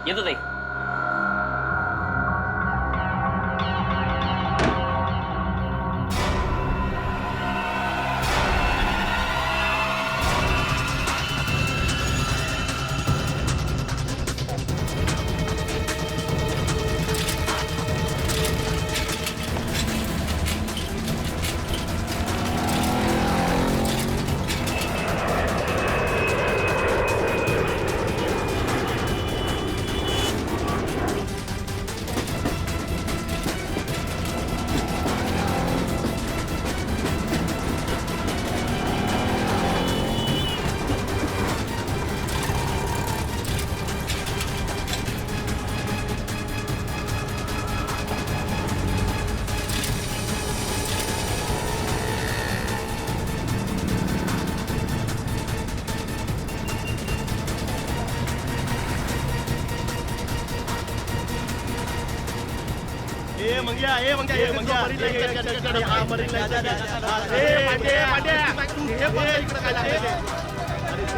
येतो ताई.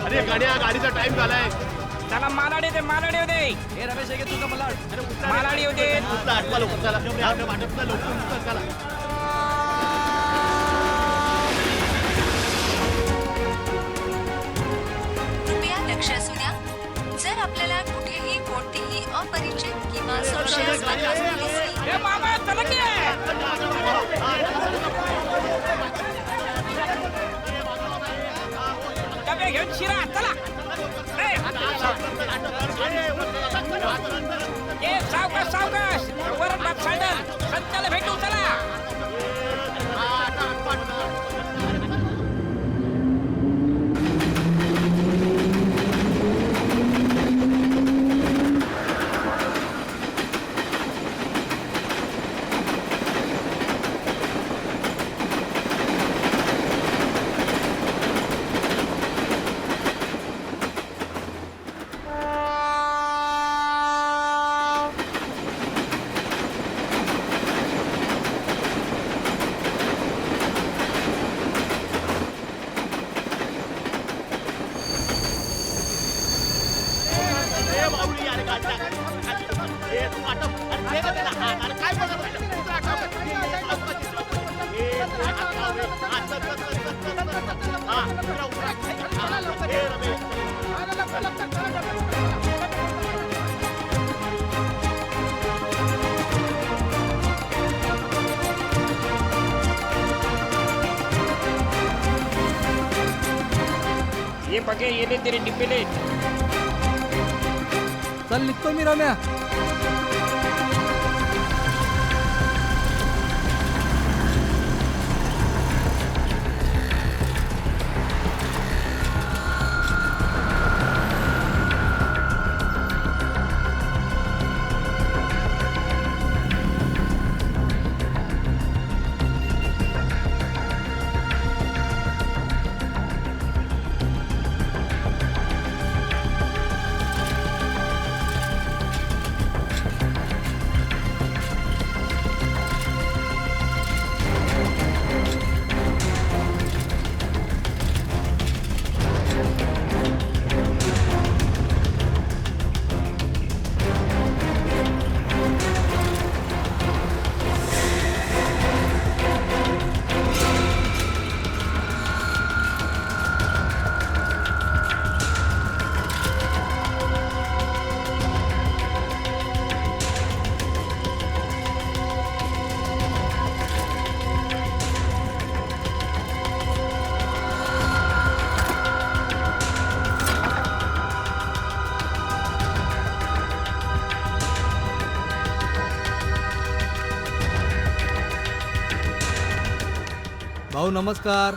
अरे गाडीचा टाइम झालाय. चला मालाडी दे हे रमेश हे तुझं मला मालाडी होते. आठवा लवकर चला लवकर चला. कृपया लक्ष असू द्या. जर आपल्याला कुठेही कोणतीही अपरिचित किंवा संशयास्पद वस्तू दिसली ए मामा चला की डबे घेऊन शिरा चला. ए सावकाश वरच बाप सायडर सत्याला भेटू चला. ये बघे येले तेरे डिब्बेले. चल निघतो मी रम्या. भाऊ नमस्कार.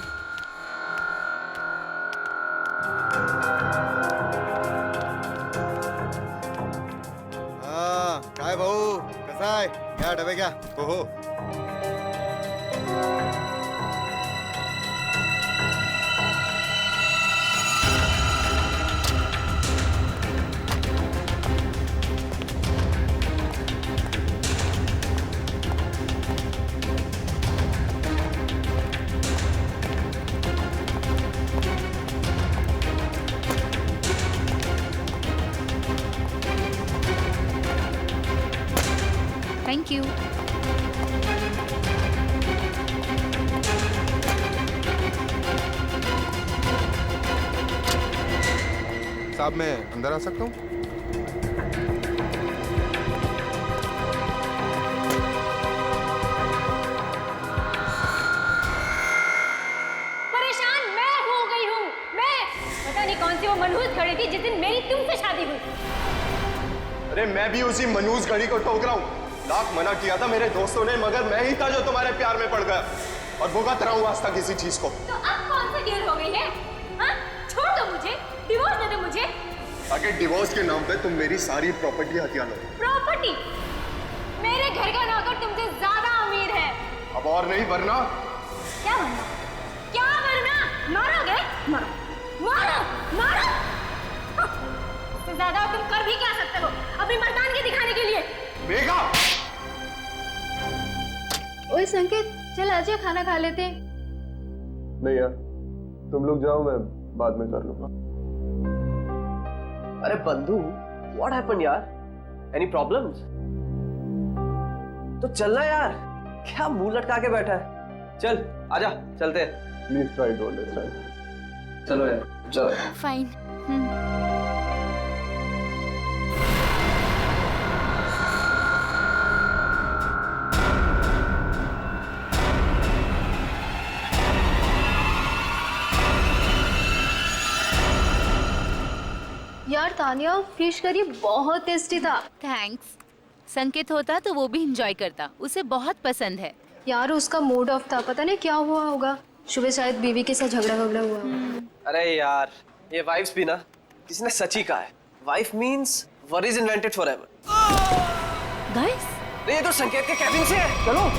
हा काय भाऊ कसा आहे? घ्या डबे घ्या. हो. Thank you. साहब मैं अंदर आ सकता हूँ? परेशान मैं हो गई हूँ। मैं पता नहीं कौन सी वो मनहूस घड़ी थी जिस दिन मेरी तुमसे शादी हुई। अरे मैं भी उसी मनहूस घड़ी को ठोक रहा हूँ। लाख मना किया था मेरे दोस्तों ने, मगर मैं ही था जो तुम्हारे प्यार में पड़ गया और भुगत रहा हूँ आज तक किसी चीज को। तो अब कौन सी देर हो गई है? हाँ? छोड़ दो मुझे, डिवोर्स दे दो मुझे। आगे डिवोर्स के नाम पे तुम मेरी सारी प्रॉपर्टी हथिया लो। प्रॉपर्टी? मेरे घर का नौकर तुमसे ज्यादा अमीर है। अब और नहीं वरना। क्या वरना? क्या वरना? मारोगे? मारो, मारो, मारो। हाँ, इससे ज्यादा तुम कर भी क्या सकते हो अपनी मर्दानगी दिखाने के लिए? मेघा! ओए संकेत, चल आजा खाना खा लेते। नहीं यार, तुम लोग जाओ, मैं बाद में कर लूंगा। अरे बंधु, व्हाट हैपेंड यार? Any problems? तो चलना यार, क्या मुंह लटका के बैठा है? चल आजा, चलते हैं। Please try to understand. चलो यार, चलो। फाइन। यार तानिया, फिश करी बहुत टेस्टी था। थैंक्स। संकेत होता तो वो भी एंजॉय करता, उसे बहुत पसंद है। यार उसका मूड ऑफ था, पता नहीं क्या हुआ होगा। सुबह शायद बीवी के साथ झगड़ा हुआ। अरे यार, ये वाइफ्स भी ना, किसी ने सच ही कहा है, wife means worries invented forever. Guys, ये तो संकेत के कैबिन से है, चलो।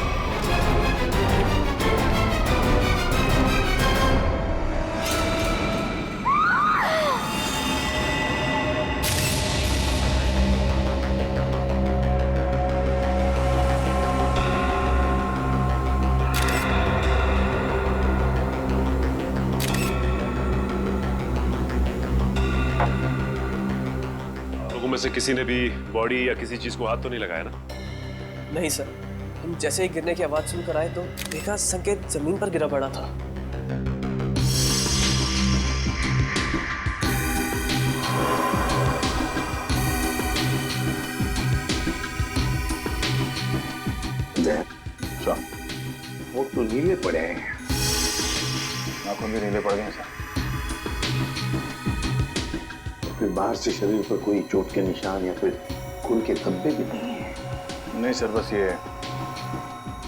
में से किसी ने भी बॉडी या किसी चीज को हाथ तो नहीं लगाया ना? नहीं सर, हम जैसे ही गिरने की आवाज सुनकर आए तो देखा संकेत जमीन पर गिरा पड़ा था। वो तो नीले पड़े हैं, आंखों में नीले पड़ गए सर। फिर बाहर से शरीर पर कोई चोट के निशान या फिर खून के धब्बे भी नहीं है। नहीं सर, बस ये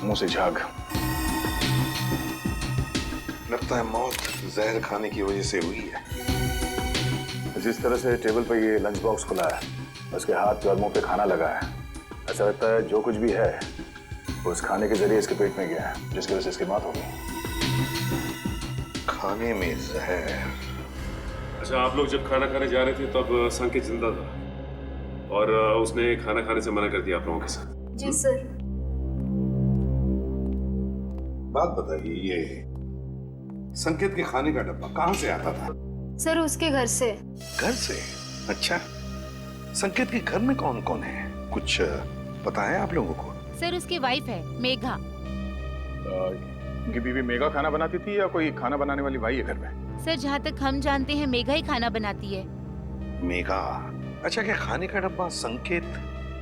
मुंह से झाग। लगता है मौत जहर खाने की वजह से हुई है। जिस तरह से टेबल पर ये लंच बॉक्स खुला है, उसके हाथ और मुंह पे खाना लगा है, ऐसा लगता है जो कुछ भी है वो उस खाने के जरिए इसके पेट में गया है, जिसकी वजह से इसकी मौत हो गई। खाने में जहर। अच्छा, आप लोग जब खाना खाने जा रहे थे तब संकेत जिंदा था और उसने खाना खाने से मना कर दिया आप लोगों के साथ? जी सर। बात बताइए, ये संकेत के खाने का डब्बा कहाँ से आता था? सर उसके घर से। घर से? अच्छा, संकेत के घर में कौन कौन है, कुछ पता है आप लोगों को? सर उसकी वाइफ है मेघा। उनकी बीवी मेघा खाना बनाती थी या कोई खाना बनाने वाली भाई है घर में? सर जहाँ तक हम जानते हैं मेघा ही खाना बनाती है। मेघा? अच्छा, क्या खाने का डब्बा संकेत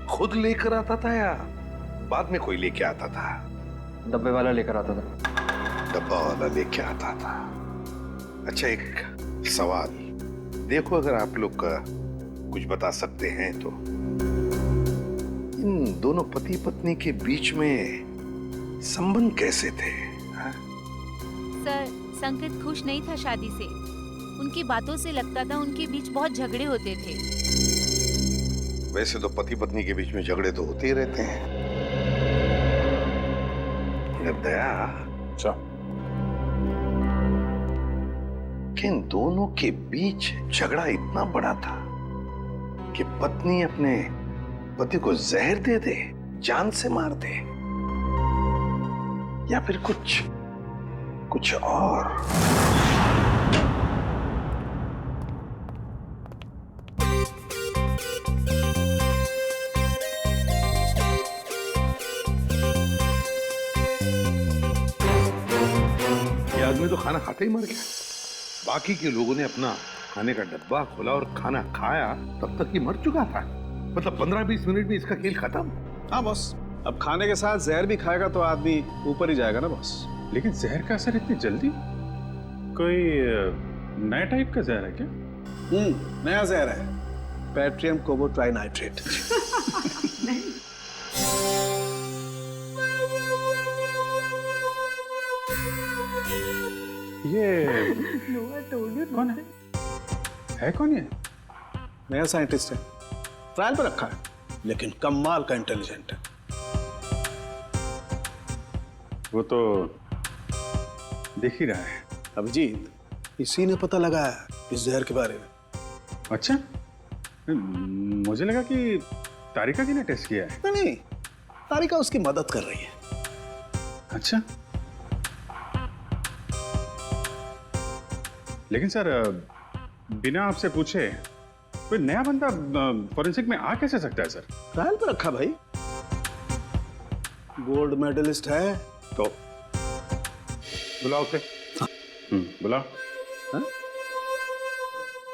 खुद लेकर आता था या बाद में कोई लेके आता था? डब्बे वाला लेकर आता था। डब्बा वाला लेके आता था। अच्छा, एक सवाल, देखो अगर आप लोग कुछ बता सकते हैं तो, इन दोनों पति पत्नी के बीच में संबंध कैसे थे? हा? सर संकेत खुश नहीं था शादी से, उनकी बातों से लगता था उनके बीच बहुत झगड़े होते थे। वैसे तो पति पत्नी के बीच में झगड़े तो होते ही रहते हैं। दया, कि इन दोनों के बीच झगड़ा इतना बड़ा था कि पत्नी अपने पति को जहर दे दे, जान से मार दे, या फिर कुछ और? में तो खाना खाते ही मर गया। बाकी के लोगों ने अपना खाने का डब्बा खोला और खाना खाया, तब तक ये मर चुका था। मतलब 15-20 मिनट में इसका खेल खत्म। हाँ बॉस, अब खाने के साथ जहर भी खाएगा तो आदमी ऊपर ही जाएगा ना बॉस। लेकिन जहर का असर इतनी जल्दी? कोई नया टाइप का जहर है क्या? नया जहर है, पैट्रियम कोबोट्राइनाइट्रेट। ये कौन है कौन ये? नया साइंटिस्ट है, ट्रायल पर रखा है, लेकिन कमाल का इंटेलिजेंट है। वो तो दिख ही रहा है। अभिजीत, इसी ने पता लगाया इस जहर के बारे में। अच्छा, मुझे लगा कि तारिका जी ने टेस्ट किया है। नहीं, तारिका उसकी मदद कर रही है। अच्छा, लेकिन सर बिना आपसे पूछे कोई नया बंदा फॉरेंसिक में आ कैसे सकता है सर? ट्रायल पर रखा भाई, गोल्ड मेडलिस्ट है तो। बुलाओ उसे। बुलाओ।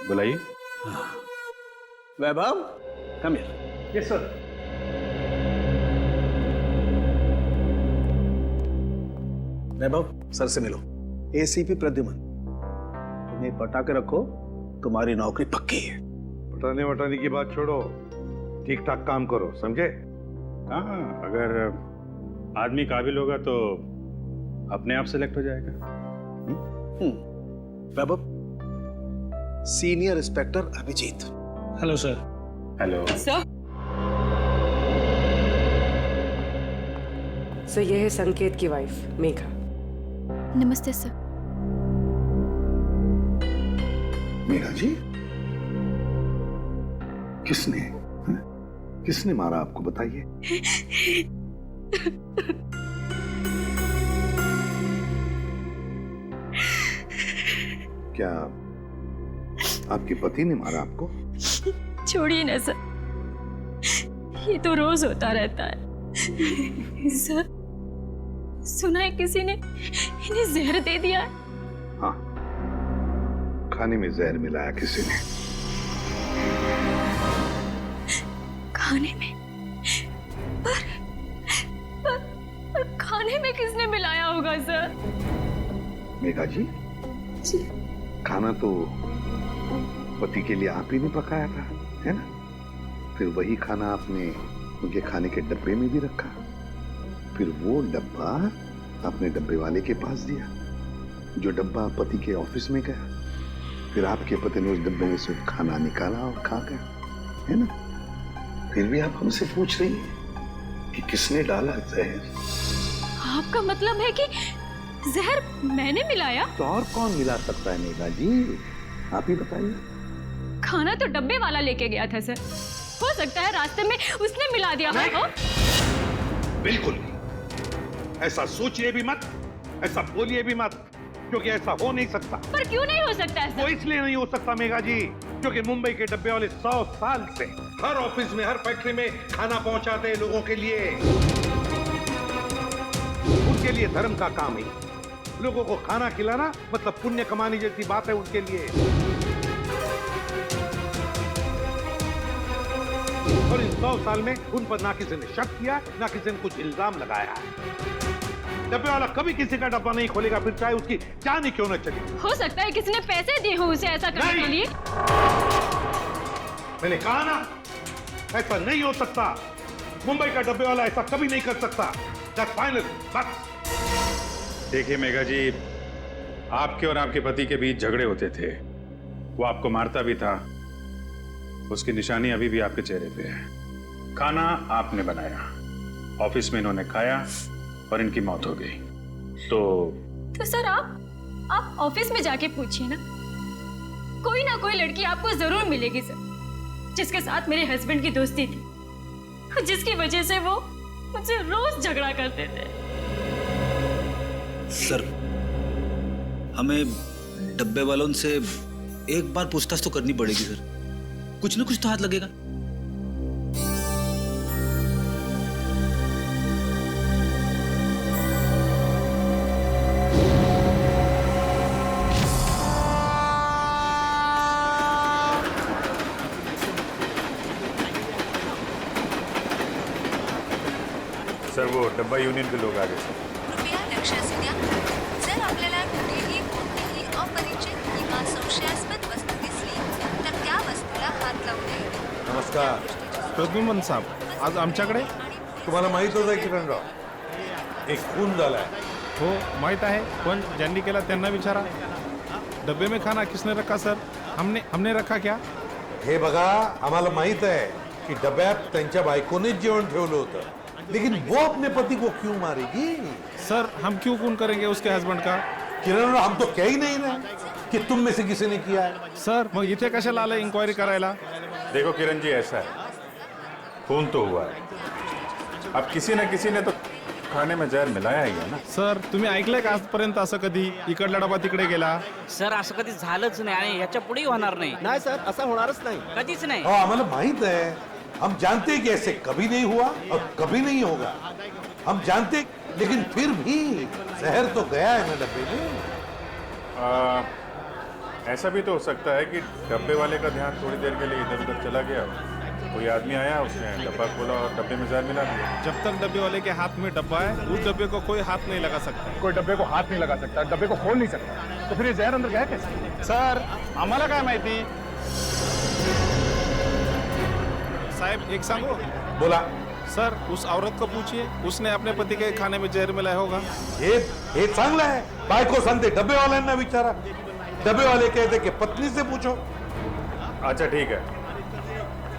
बुलाइए। Vaibhav, come here. Yes sir. Vaibhav, sir से मिलो। एसीपी प्रद्युमन, तुम्हें पटा के रखो, तुम्हारी नौकरी पक्की है। पटाने वटाने की बात छोड़ो, ठीक ठाक काम करो, समझे? हाँ, अगर आदमी काबिल होगा तो अपने आप सेलेक्ट हो जाएगा। Vaibhav, senior inspector Abhijeet. Hello sir. Hello sir. Sir, यह है संकेत की वाइफ मेघा। नमस्ते सर। मेघा जी, किसने मारा आपको, बताइए। क्या आपके पति ने मारा आपको? छोड़िए ना सर, ये तो रोज होता रहता है। सर, सुना है किसी ने इन्हें जहर दे दिया है। हाँ, खाने में जहर मिलाया किसी ने। खाने में? पर खाने में किसने मिलाया होगा सर? मेघा जी, खाना तो पति के लिए आप ही ने पकाया था, है ना? फिर वही खाना आपने उनके खाने के डब्बे में भी रखा, फिर वो डब्बा आपने डब्बे वाले के पास दिया, जो डब्बा पति के ऑफिस में गया, फिर आपके पति ने उस डब्बे में से खाना निकाला और खा गया, है ना? फिर भी आप हमसे पूछ रही हैं कि किसने डाला जहर? आपका मतलब है कि जहर मैंने मिलाया? तो और कौन मिला सकता है मेघा जी, आप ही बताइए। खाना तो डब्बे वाला लेके गया था सर, हो सकता है रास्ते में उसने मिला दिया हो। बिल्कुल नहीं, ऐसा सोचिए भी मत, ऐसा बोलिए भी मत, क्योंकि ऐसा हो नहीं सकता। पर क्यों नहीं हो सकता है सर? वो इसलिए नहीं हो सकता मेघा जी, क्योंकि मुंबई के डब्बे वाले 100 साल से हर ऑफिस में, हर फैक्ट्री में खाना पहुंचाते हैं लोगों के लिए। उनके लिए धर्म का काम ही, लोगों को खाना खिलाना मतलब पुण्य कमाने जैसी बात है उनके लिए। और इन 100 साल में उन पर ना किसी ने शक किया, ना किसी ने कुछ इल्जाम लगाया है। डब्बे वाला कभी किसी का डब्बा नहीं खोलेगा, फिर चाहे उसकी जान ही क्यों न चली। हो सकता है किसी ने पैसे दिए हो उसे ऐसा करने के लिए। मैंने कहा ना, ऐसा नहीं हो सकता। मुंबई का डब्बे वाला ऐसा कभी नहीं कर सकता। That's final, बस। देखिए मेघा जी, आपके और आपके पति के बीच झगड़े होते थे, वो आपको मारता भी था, उसकी निशानी अभी भी आपके चेहरे पे है। खाना आपने बनाया, ऑफिस में इन्होंने खाया और इनकी मौत हो गई। तो सर आप ऑफिस में जाके पूछिए ना, कोई ना कोई लड़की आपको जरूर मिलेगी सर, जिसके साथ मेरे हस्बैंड की दोस्ती थी, जिसकी वजह से वो मुझसे रोज झगड़ा करते थे। सर, हमें डब्बे वालों से एक बार पूछताछ तो करनी पड़ेगी सर, कुछ ना कुछ तो हाथ लगेगा। सर वो डब्बा यूनियन के लोग आ गए सर। कृपया लक्ष असू द्या. जर आपल्याला कुठेही कोणतीही अपरिचित किंवा संशयास्पद वस्तू दिसली तर त्या वस्तूला हात लावू नये. नमस्कार. प्रद्युमन साहेब आज आमच्याकडे. तुम्हाला माहीतच आहे किरणराव, एक खून झालाय. हो माहीत आहे, पण ज्यांनी केला त्यांना विचारा. डब्बे में खाना किसने रखा सर? हमने रखा क्या? हे बघा, आम्हाला माहित आहे की डब्यात त्यांच्या बायकोनेच जेवण ठेवलं होतं, लेकिन वो अपने पति को क्यों मारेगी? सर हम क्यों खून करेंगे उसके हस्बैंड का? किरणराव, हम तो कह ही नहीं रहे कि तुम में से किसी ने किया है. सर मग इथे कशाला आलं इंक्वायरी करायला? देखो किरण जी, ऐसा है, खून तो हुआ है, अब किसी न किसी ने तो खाने में जहर मिलाया ही है ना. सर तुम्ही ऐकलंय का आजपर्यंत असं कधी इकडला डबा तिकडे गेला? सर असं कधी झालंच नाही आणि ह्याच्या पुढेही होणार नाही. नाही सर, असं होणारच नाही. कधीच नाही. हाँ, हमें माहित है, हम जानते हैं कि ऐसे कभी नहीं हुआ और कभी नहीं होगा. हम जानते, लेकिन फिर भी जहर तो गया है ना डब्बे में. ऐसा भी तो हो सकता है कि डब्बे वाले का ध्यान थोड़ी देर के लिए इधर उधर चला गया, कोई आदमी आया, उसने डब्बा खोला और डब्बे में जहर मिला दिया. जब तक डब्बे वाले के हाथ में डब्बा है उस डब्बे को कोई हाथ नहीं लगा सकता. कोई डब्बे को हाथ नहीं लगा सकता, डब्बे को खोल नहीं सकता, तो फिर ये जहर अंदर गया कैसे? सर आम्हाला काय माहिती. साहब एक सांगो. बोला. सर उस औरत को पूछिए, उसने अपने पति के खाने में जहर मिलाया होगा. हे चांगलं आहे. बायको सांगते डब्बे वाल्यांना विचारा, डब्बे वाले कहते कि पत्नी से पूछो. अच्छा ठीक है,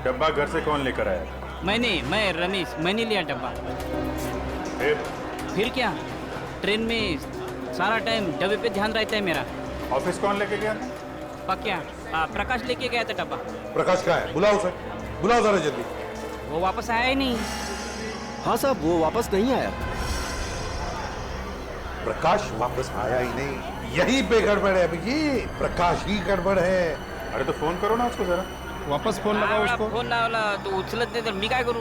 डब्बा घर से कौन लेकर आया? मैं रमेश, मैंने लिया डब्बा. फिर क्या, ट्रेन में सारा टाइम डब्बे पे ध्यान रहता है मेरा. ऑफिस कौन लेके गया? पक्या प्रकाश लेके गया था डब्बा. प्रकाश का है? बुलाओ उसे, बुलाओ जरा जल्दी. वो वापस आया ही नहीं. हाँ साहब, वो वापस नहीं आया. प्रकाश वापस आया ही नहीं, यही पे गड़बड़ है अभिजीत. प्रकाश ही गड़बड़ है. अरे तो फोन करो ना उसको जरा. वापस फोन लगाओ उसको. फोन लावला तो उचलत नाही तर मी काय करू?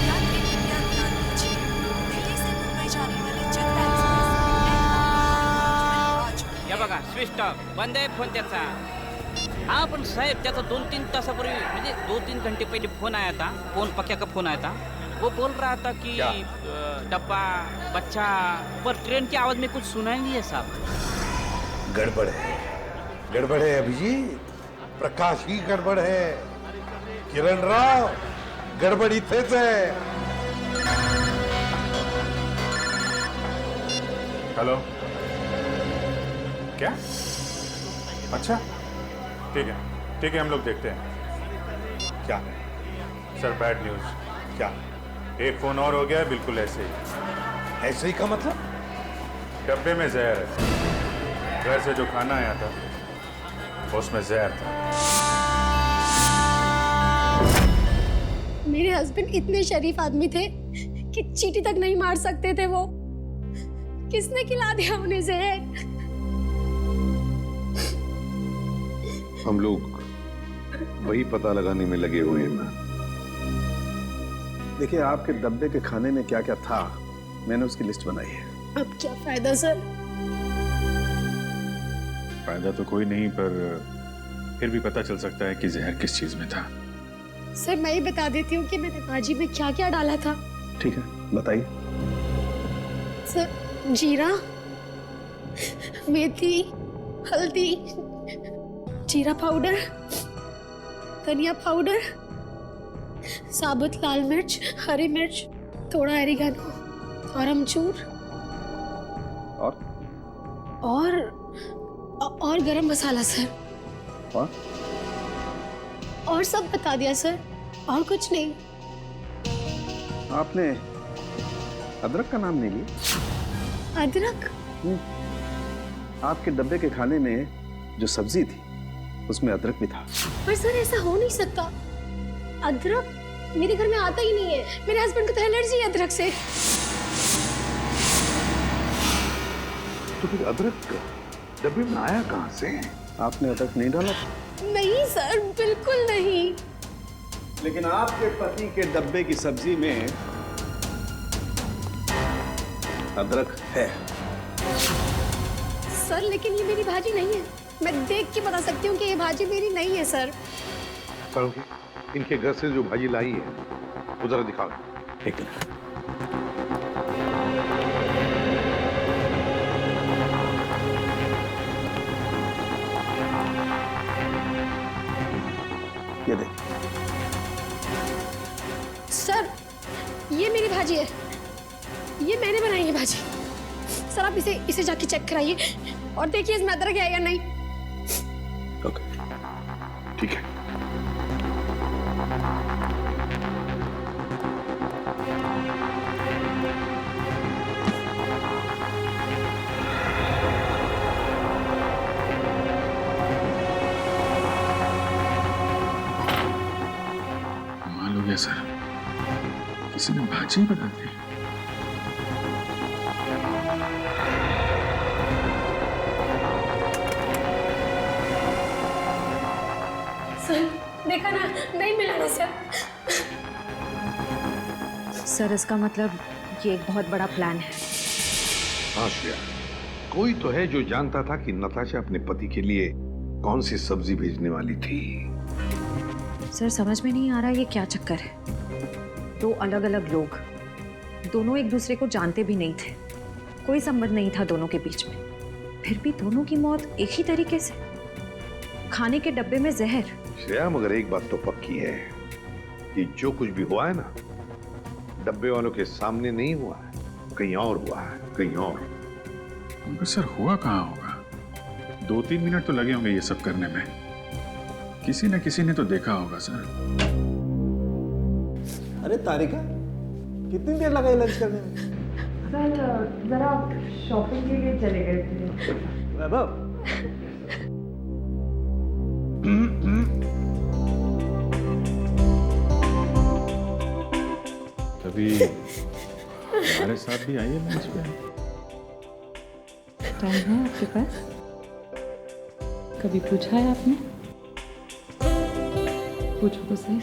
रात्री इंडिया विमानाची दिल्ली से मुंबई जाने वाली जनता एक्सप्रेस. या बघा स्विच ऑफ, बंद आहे फोन त्याचा. हाँ पण साहेब त्याचा 2-3 तासापूर्वी म्हणजे 2-3 घंटे पहले फोन आया था. फोन पक्या का फोन आया था. वो बोल रहा था कि डब्बा बच्चा, पर ट्रेन की आवाज में कुछ सुना ही नहीं है साहब. गड़बड़ है, गड़बड़ है अभिजीत. प्रकाश ही गड़बड़ है. किरण राव, गड़बड़ इथेच है. हेलो, क्या? अच्छा ठीक है, हम लोग देखते हैं. क्या सर बैड न्यूज. क्या? एक फोन और हो गया है, बिल्कुल ऐसे ही. ऐसे ही का मतलब? डब्बे में जहर है. घर से जो खाना आया था उसमें जहर था. मेरे हस्बैंड इतने शरीफ आदमी थे कि चींटी तक नहीं मार सकते थे. वो किसने खिला दिया उन्हें जहर? हम लोग वही पता लगाने में लगे हुए हैं. देखिए, आपके डब्बे के खाने में क्या क्या था, मैंने उसकी लिस्ट बनाई है. अब क्या फायदा सर? फायदा तो कोई नहीं, पर फिर भी पता चल सकता है कि जहर किस चीज में था. सर मैं ही बता देती हूँ कि मैंने भाजी में क्या क्या डाला था. ठीक है, बताइए. सर जीरा, मेथी, हल्दी, जीरा पाउडर, धनिया पाउडर, साबुत लाल मिर्च, हरी मिर्च, थोड़ा एरिगानो और अमचूर और गरम मसाला सर. और सब बता दिया सर, और कुछ नहीं. आपने अदरक का नाम नहीं लिया? अदरक? आपके डब्बे के खाने में जो सब्जी थी उसमें अदरक भी था. पर सर ऐसा हो नहीं सकता. अदरक मेरे घर में आता ही नहीं है. मेरे हस्बैंड को तो एलर्जी है अदरक से. तो फिर अदरक डब्बे में आया कहाँ से? आपने अदरक नहीं डाला था? नहीं सर, बिल्कुल नहीं. लेकिन आपके पति के डब्बे की सब्जी में अदरक है. सर लेकिन ये मेरी भाजी नहीं है. मैं देख के बता सकती हूँ कि ये भाजी मेरी नहीं है सर. इनके घर से जो भाजी लाई है वो जरा दिखाओ. एक मिनट। ये देख। सर, ये मेरी भाजी है। ये मैंने बनाई है भाजी। सर आप इसे जाके चेक कराइए और देखिए इसमें अदरक है या नहीं। ओके, ठीक है। कमाल हो गया सर, किसी ने भाजी बदल दी। सर देखा ना, नहीं मिला ना सर। सर इसका मतलब ये एक बहुत बड़ा प्लान है। हाँ श्रेया, कोई तो है जो जानता था कि नताशा अपने पति के लिए कौन सी सब्जी भेजने वाली थी। सर समझ में नहीं आ रहा ये क्या चक्कर है। दो अलग अलग लोग, दोनों एक दूसरे को जानते भी नहीं थे, कोई संबंध नहीं था दोनों के बीच में, फिर भी दोनों की मौत एक ही तरीके से, खाने के डब्बे में जहर। श्रेया, मगर एक बात तो पक्की है कि जो कुछ भी हुआ है ना, डब्बे वालों के सामने नहीं हुआ है, कहीं और हुआ है, कहीं और। मगर सर हुआ कहाँ होगा? 2-3 मिनट तो लगे होंगे ये सब करने में। किसी न किसी ने तो देखा होगा सर। अरे तारिका, कितनी देर लगाई लंच करने में? सर जरा शॉपिंग के लिए चले गए थे। वैभव, कभी हमारे साथ भी आइए लंच पे। टाइम है आपके पास? कभी पूछा है आपने? पूछो तो सही।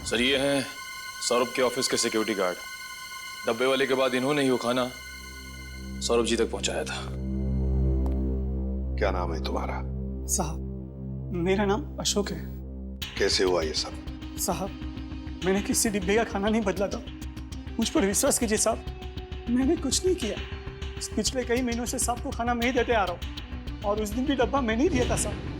सर ये हैं सौरभ के ऑफिस के सिक्योरिटी गार्ड। डब्बे वाले के बाद इन्होंने ही वो खाना सौरभ जी तक पहुंचाया था। क्या नाम है तुम्हारा? साहब मेरा नाम अशोक है। कैसे हुआ ये सब? साहब मैंने किसी डिब्बे का खाना नहीं बदला था, मुझ पर विश्वास कीजिए साहब, मैंने कुछ नहीं किया। पिछले कई महीनों से साहब को खाना मैं ही देते आ रहा हूँ और उस दिन भी डब्बा मैंने ही दिया था साहब।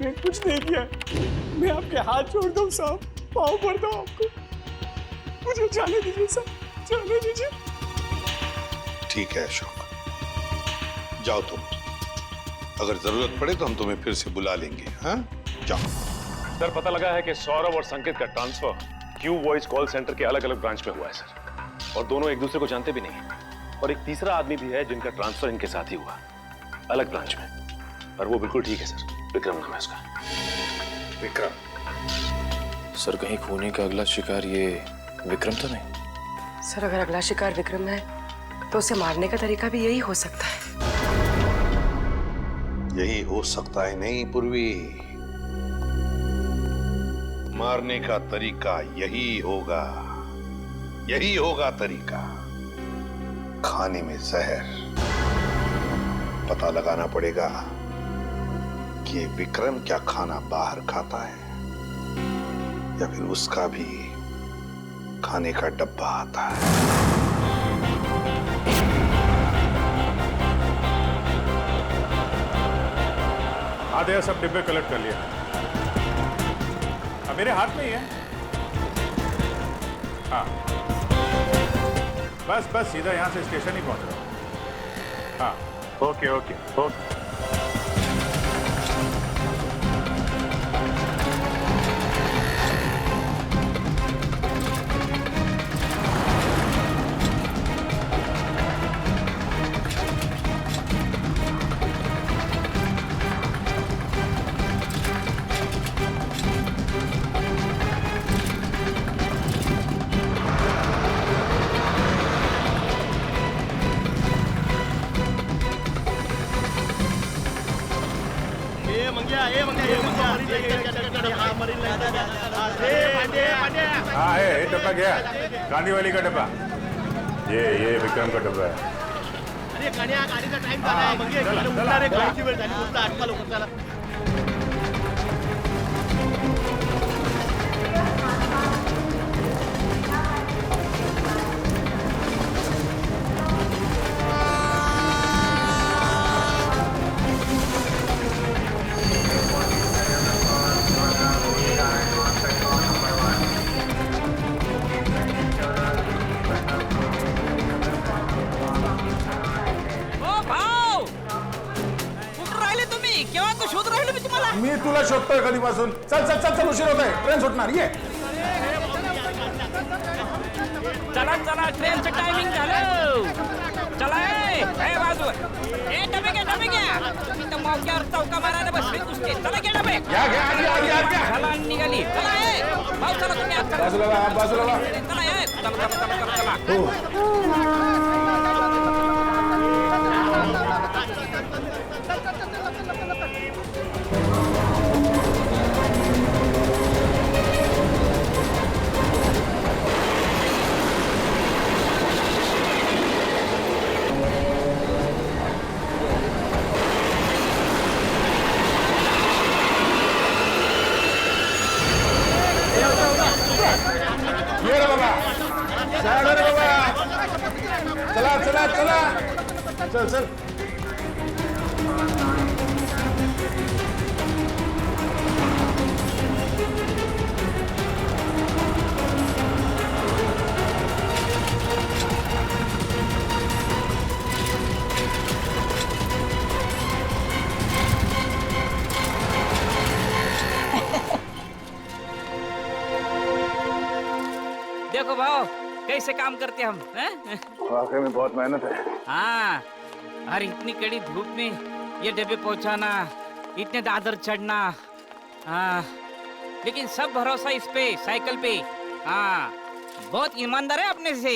मैं कुछ नहीं किया, मैं आपके हाथ जोड़ता हूँ साहब, पाँव पड़ता हूँ आपको, मुझे जाने दीजिए साहब, जाने दीजिए। ठीक है अशोक, जाओ तुम, अगर जरूरत पड़े तो हम तुम्हें फिर से बुला लेंगे। हाँ जाओ। सर पता लगा है कि सौरभ और संकेत का transfer Q voice call centre के अलग अलग ब्रांच में हुआ है सर, और दोनों एक दूसरे को जानते भी नहीं, और एक तीसरा आदमी भी है जिनका ट्रांसफर इनके साथ ही हुआ, अलग ब्रांच में, और वो बिल्कुल ठीक है सर, विक्रम नाम है उसका। विक्रम? सर कहीं खूनी का अगला शिकार ये विक्रम तो नहीं? सर अगर अगला शिकार विक्रम है तो उसे मारने का तरीका भी यही हो सकता है। यही हो सकता है नहीं पूर्वी, मारने का तरीका यही होगा, यही होगा तरीका। खाने में जहर, पता लगाना पड़ेगा कि ये विक्रम क्या खाना बाहर खाता है या फिर उसका भी खाने का डब्बा आता है। आधे सब डिब्बे कलेक्ट कर लिया, अब मेरे हाथ में ही है। हाँ बस सीधा यहां से स्टेशन ही पहुंच रहा हूं। हाँ ओके ओके ओके। हाँ है डब्बा गया गांधी वाली का डब्बा ये विक्रम का डब्बा है मी तुला शोधतोय कधीपासून चल चल चल चल उशीर होत आहे ट्रेन सुटणार ये चला चला ट्रेनचं टायमिंग झालं चला ए बाजू ए डबे घ्या इथं मौक्यावर चौका मारायला बसले नुसते चला घे डबे चला निघाली चला ए भाऊ चला तुम्ही आत बाजूला चला ए चला ये रे बाबा साइड रे बाबा चला चला चला चल चल देखो भाव कैसे काम करते हम हैं? वाकई में बहुत मेहनत है हाँ और इतनी कड़ी धूप में ये डब्बे पहुंचाना इतने दादर चढ़ना हाँ लेकिन सब भरोसा इस पे साइकिल पे हाँ बहुत ईमानदार है अपने से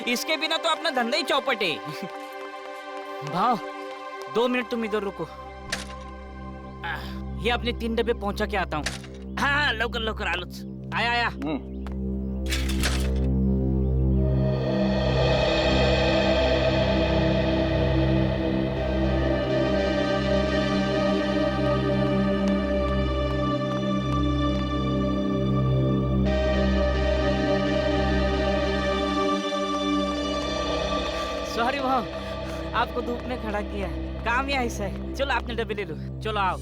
इसके बिना तो अपना धंधा ही चौपट है भाव 2 मिनट तुम इधर रुको ये अपने 3 डब्बे पहुंचा के आता हूँ हाँ लवकर लवकर आलोच आया सॉरी भाव आपको धूप में खड़ा किया काम ही ऐसा है चलो आपने डब्बे ले लो चलो आओ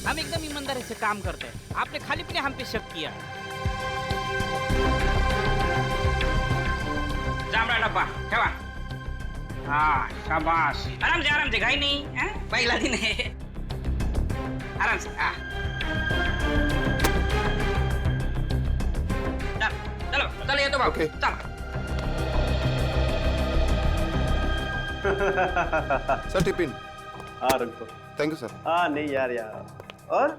हम एकदम ईमानदारी से काम करते हैं आपने खाली पीने हम पे शक किया जामड़ा डब्बा ठेवा हाँ शाबाश आराम से घाई नहीं है पहला दिन है आराम से हाँ चलो ये तो बाबू चलो सर टिफिन हाँ रख दो थैंक यू सर हाँ नहीं यार और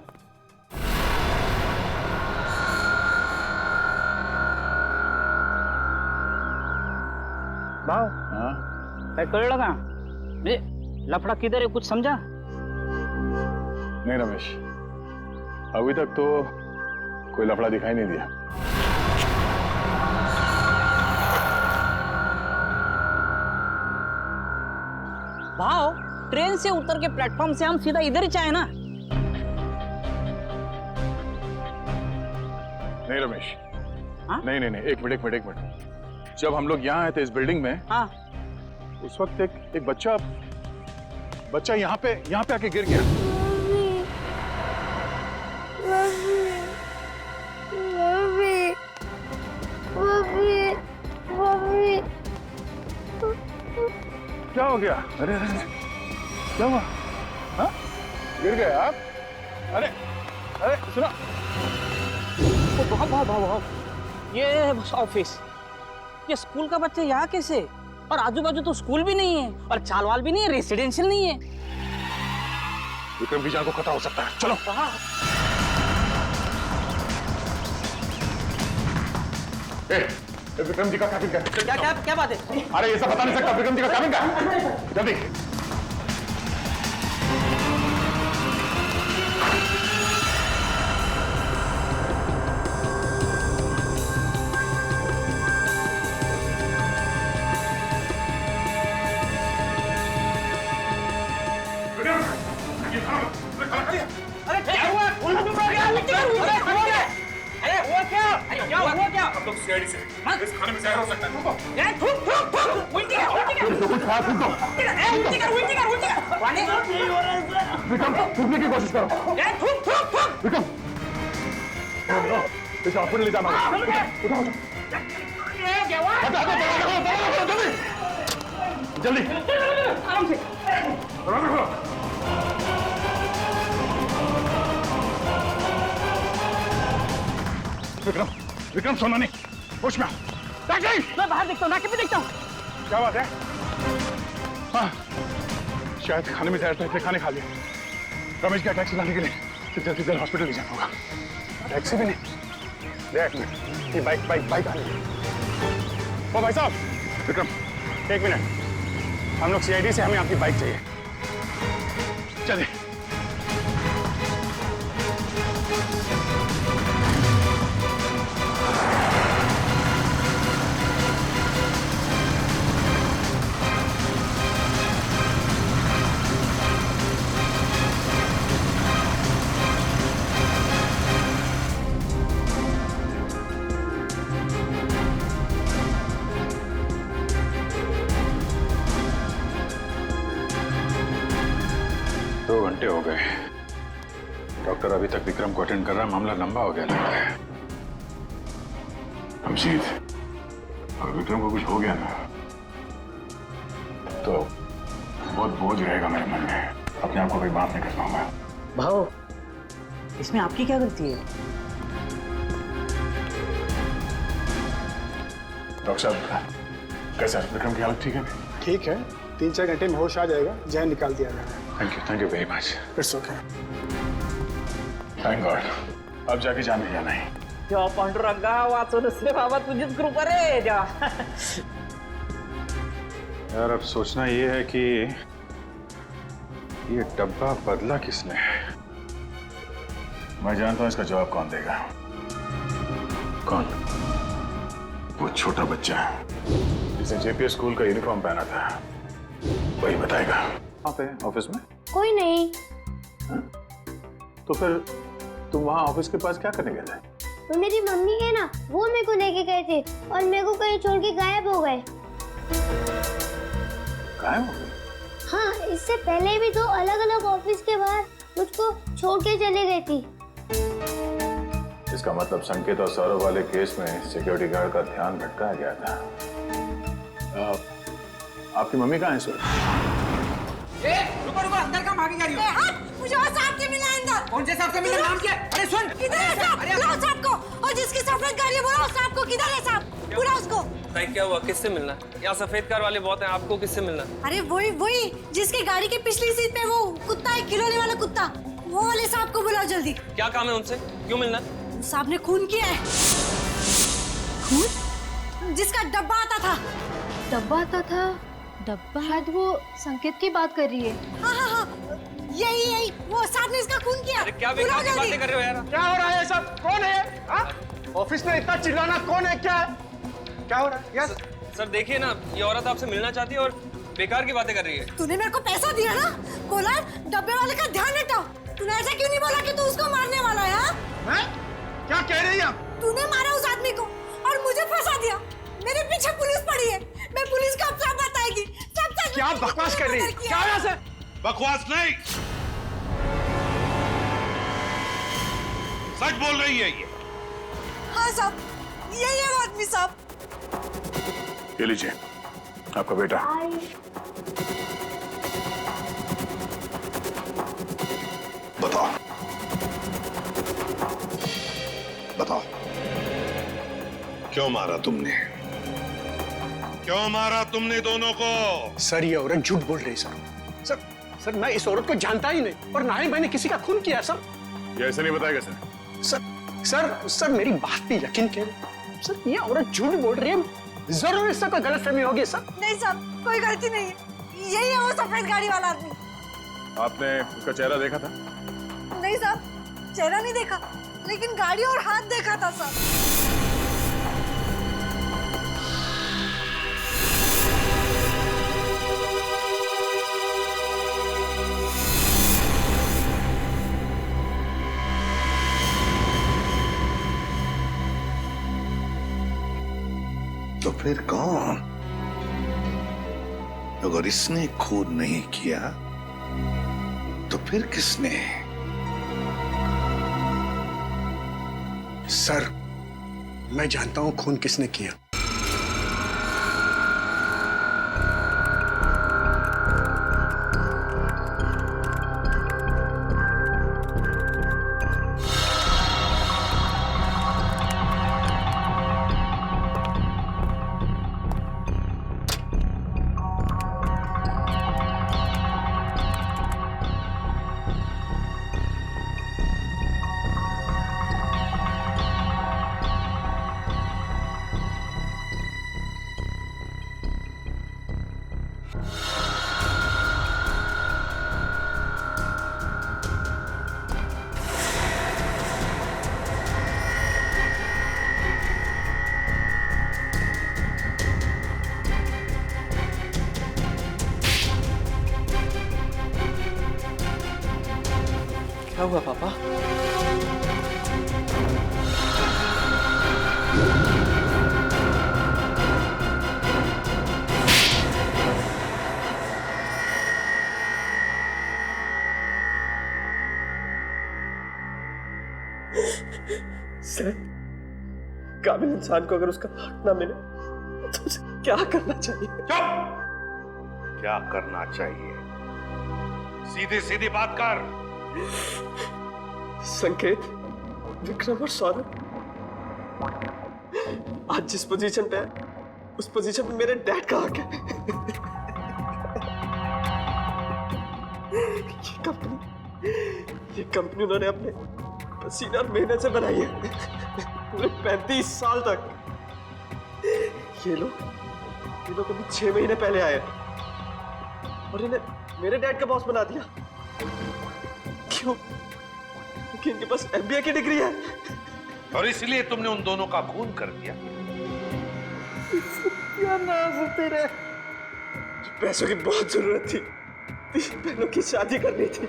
भाव काय कळलं का म्हणजे लफड़ा किधर है कुछ समझा नहीं रमेश अभी तक तो कोई लफड़ा दिखाई नहीं दिया भाव ट्रेन से उतर के प्लेटफॉर्म से हम सीधा इधर ही चाहे ना नहीं रमेश नहीं एक मिनट जब हम लोग यहाँ आए थे इस बिल्डिंग में उस वक्त एक बच्चा यहाँ पे आके गिर गया क्या हो गया अरे क्या हुआ हाँ गिर गए आप अरे सुनो भाव ये ऑफिस ये स्कूल का बच्चा यहाँ कैसे और आजू बाजू तो स्कूल भी नहीं है और चालवाल भी नहीं है रेसिडेंशियल नहीं है विक्रम की जान को खतरा हो सकता है चलो विक्रम जी का कैबिन का क्या बात है अरे ये सब बता नहीं सकता विक्रम जी का कैबिन का जल्दी क्या? अरे क्या हुआ क्या? हम लोग सीआईडी से इस खाने में जहर हो सकता है। रुको। थूक थूक थूक उल्टी कर कुछ खाया थूक दो। उल्टी कर वाणी विक्रम थूकने की कोशिश करो। थूक थूक थूक विक्रम इसे हॉस्पिटल ले जाना होगा। उठाओ जल्दी आराम से विक्रम विक्रम सोना नहीं होश में आओ। मैं बाहर देखता हूँ नाके पे देखता हूँ। क्या बात है? हाँ शायद खाने में जहर था इसलिए खाने खा लिया। रमेश का टैक्सी लाने के लिए जल्दी जल्दी हॉस्पिटल ले जाना होगा। टैक्सी भी नहीं देख ये बाइक आने ओ भाई साहब विक्रम एक मिनट हम लोग सीआईडी से हमें आपकी बाइक चाहिए चलिए। घंटे हो गए डॉक्टर अभी तक विक्रम को अटेंड कर रहा है। मामला लंबा हो गया लगता है। हमशीद अगर विक्रम को कुछ हो गया ना तो बहुत बोझ रहेगा मेरे मन में। अपने आप को कभी माफ नहीं कर पाऊंगा। भाव इसमें आपकी क्या गलती है? डॉक्टर साहब कैसा है विक्रम की हालत ठीक है? ठीक है 3-4 घंटे में होश आ जाएगा जहर निकाल दिया गया है। Thank you very much. It's okay thank God अब जाके जाने जाना है। जेव्हा पांडुरंगा वाचून से बाबा तुझीच कृपा रे जेव्हा यार अब सोचना ये है कि ये डब्बा बदला किसने? मैं जानता हूं इसका जवाब कौन देगा। कौन? वो छोटा बच्चा जिसने जेपीएस स्कूल का यूनिफॉर्म पहना था वही बताएगा। आप हैं ऑफिस में? कोई नहीं। तो फिर तुम वहां ऑफिस के पास क्या करने गए थे? वो मेरी मम्मी है ना वो मेरे को लेके गए थे और मेरे को कहीं छोड़ के गायब हो गए। गायब हो गए? हाँ इससे पहले भी 2 अलग-अलग ऑफिस के बाहर मुझको छोड़ के चले गई थी। इसका मतलब संकेत और सौरभ वाले केस में सिक्योरिटी गार्ड का ध्यान भटकाया गया था। आपकी मम्मी कहाँ है सर? रुको अंदर का भागी जा रही हो? मुझे और साहब से मिलना है अंदर। कौन से साहब से मिलना? नाम क्या है? अरे सुन किधर है साहब? बुलाओ साहब को। और जिसकी सफेद गाड़ी है बुलाओ साहब को। किधर है साहब? बुलाओ उसको। क्या हुआ? किससे मिलना? यहाँ सफेद कार वाले बहुत हैं, आपको किससे मिलना? अरे वही जिसकी गाड़ी की पिछली सीट पे वो कुत्ता है खिलौने वाला कुत्ता वो वाले साहब को बुलाओ जल्दी। क्या काम है उनसे? क्यों मिलना? साहब ने खून किया है। खून? जिसका डब्बा आता था। डब्बा आता था? डब्बा? शायद वो संकेत की बात कर रही है। हाँ यही वो साहब ने इसका खून किया। अरे क्या बेकार की बातें कर रहे हो यार? क्या हो रहा है सब? कौन है? ऑफिस में इतना चिल्लाना कौन है? क्या हो रहा है? यस सर देखिए ना ये औरत आपसे मिलना चाहती है और बेकार की बातें कर रही है। तूने मेरे को पैसा दिया ना कोलार डब्बे वाले का ध्यान हटाओ। तूने ऐसा क्यों नहीं बोला कि तू उसको मारने वाला है? मैं? क्या कह रही है? तूने मारा उस आदमी को और मुझे फंसा दिया। मेरे पीछे पुलिस पड़ी है। मैं पुलिस को अब सब बताएगी। सब क्या बकवास कर रही है? क्या है ऐसे? बकवास नहीं सच बोल रही है ये। हाँ साहब यही है वो आदमी साहब। ये लीजिए आपका बेटा। बताओ क्यों मारा तुमने? क्यों मारा तुमने दोनों को? सर ये औरत झूठ बोल रही है सर मैं इस औरत को जानता ही नहीं और ना ही मैंने किसी का खून किया सर। ये ऐसे नहीं बताएगा सर मेरी बात पे यकीन करें सर ये औरत झूठ बोल रही है। जरूर इससे कोई गलतफहमी होगी सर। नहीं साहब कोई गलती नहीं है। यही है वो सफेद गाड़ी वाला आदमी। आपने उसका चेहरा देखा था? नहीं साहब चेहरा नहीं देखा लेकिन गाड़ी और हाथ देखा था साहब। फिर कौन? अगर इसने खून नहीं किया तो फिर किसने? सर, मैं जानता हूं खून किसने किया। क्या हुआ पापा? सर, काबिल इंसान को अगर उसका हक ना मिले तो उसे क्या करना चाहिए? क्या करना चाहिए? सीधी सीधी बात कर। संकेत, विक्रम और सौरभ आज जिस पोजीशन पे है उस पोजीशन पे मेरे डैड का हक है। ये कंपनी उन्होंने अपने पसीना और मेहनत से बनाई है पूरे 35 साल तक। ये लोग अभी 6 महीने पहले आए और इन्हें मेरे डैड का बॉस बना दिया। क्यों? क्योंकि इनके पास MBA की डिग्री है और इसलिए तुमने उन दोनों का खून कर दिया। क्या नाज तेरे? पैसों की बहुत जरूरत थी, 3 बहनों की शादी करनी थी।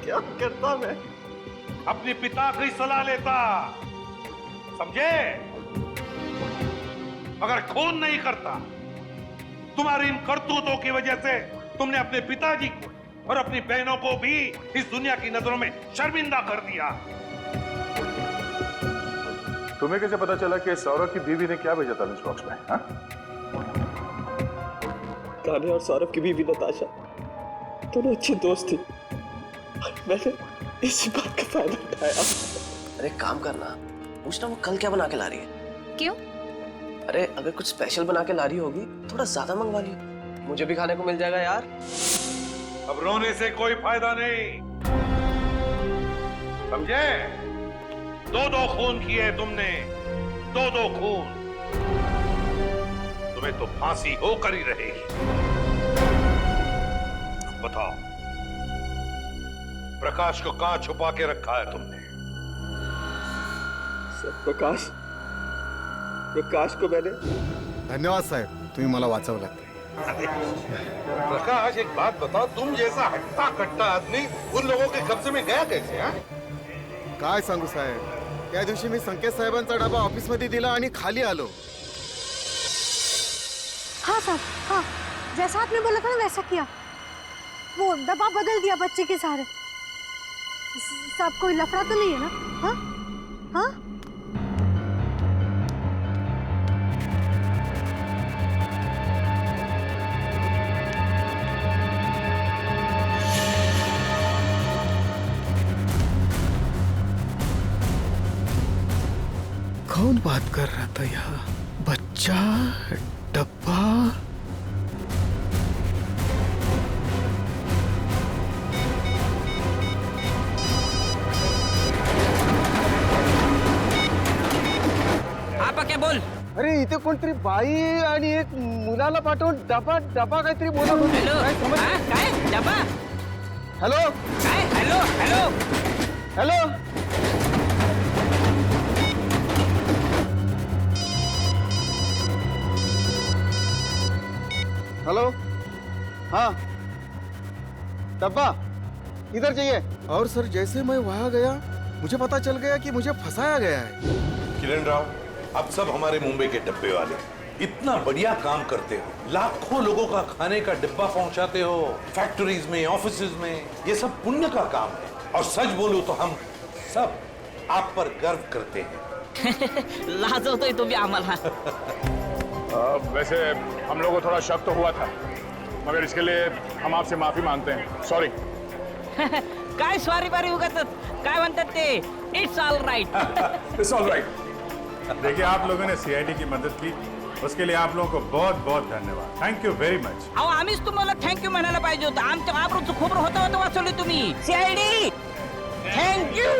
क्या करता मैं? अपने पिता की सलाह लेता, समझे? मगर खून नहीं करता। तुम्हारी इन करतूतों की वजह से तुमने अपने पिताजी को और अपनी बहनों को भी इस दुनिया की नजरों में शर्मिंदा कर दिया। तुम्हें कैसे पता चला कि सौरभ की बीवी ने क्या भेजा था लंच बॉक्स में? हाँ? कान्हा और सौरभ की बीवी नताशा दोनों अच्छी दोस्त थी। मैंने इसी बात का फायदा उठाया। अरे काम करना, पूछना वो कल क्या बना के ला रही है। क्यों? अरे अगर कुछ स्पेशल बना के ला रही होगी थोड़ा ज्यादा मंगवा लियो, मुझे भी खाने को मिल जाएगा यार। अब रोने से कोई फायदा नहीं, समझे? 2 खून किए तुमने, 2 खून। तुम्हें तो फांसी होकर ही रहेगी। बताओ, प्रकाश को कहां छुपा के रखा है तुमने? सर, प्रकाश को मैंने। धन्यवाद साहेब, तुम्ही मला वाचवलात। प्रकाश, एक बात बताओ, तुम जैसा हट्टा कट्टा आदमी उन लोगों के कब्जे में गया कैसे? काय सांगू साहेब, त्या दिवशी मी संकेत साहेबांचा डबा ऑफिस मध्ये दिला आणि खाली आलो। हाँ साहब, हाँ, जैसा आपने बोला था ना वैसा किया। वो डब्बा बदल दिया बच्चे के सहारे। साहब, कोई लफड़ा तो नहीं है ना? हाँ हाँ। कौन बात कर रहा था यहाँ? बच्चा, डब्बा। आपा क्या बोल? अरे इथे कोणतरी बाई आणि एक मुलाला पाठवून डबा काहीतरी बोलत होते। हेलो, काय डबा? हेलो, काय? Hello hello hello. हेलो, हाँ, डब्बा इधर चाहिए। और सर, जैसे मैं वहां गया मुझे पता चल गया कि मुझे फंसाया गया है। किरण राव, अब सब हमारे मुंबई के डब्बे वाले, इतना बढ़िया काम करते हो, लाखों लोगों का खाने का डिब्बा पहुंचाते हो, फैक्ट्रीज में, ऑफिसेज में, ये सब पुण्य का काम है। और सच बोलूं तो हम सब आप पर गर्व करते हैं। लाजवतोय तुम्ही आम्हाला। वैसे हम लोगों को थोड़ा शक तो हुआ था, मगर इसके लिए हम आपसे माफी मांगते हैं। सॉरी। काय सॉरी बारी उगाच काय म्हणतात ते, it's all right. It's all right. देखिए, आप लोगों ने सीआईडी की मदद की, उसके लिए आप लोगों को बहुत बहुत धन्यवाद। Thank you very much. अहो आम्हीच तुम्हाला थँक्यू म्हणायला पाहिजे होतं, आमच्या आबरूचं खोबरं होतं वाचवली तुम्ही। CID thank you.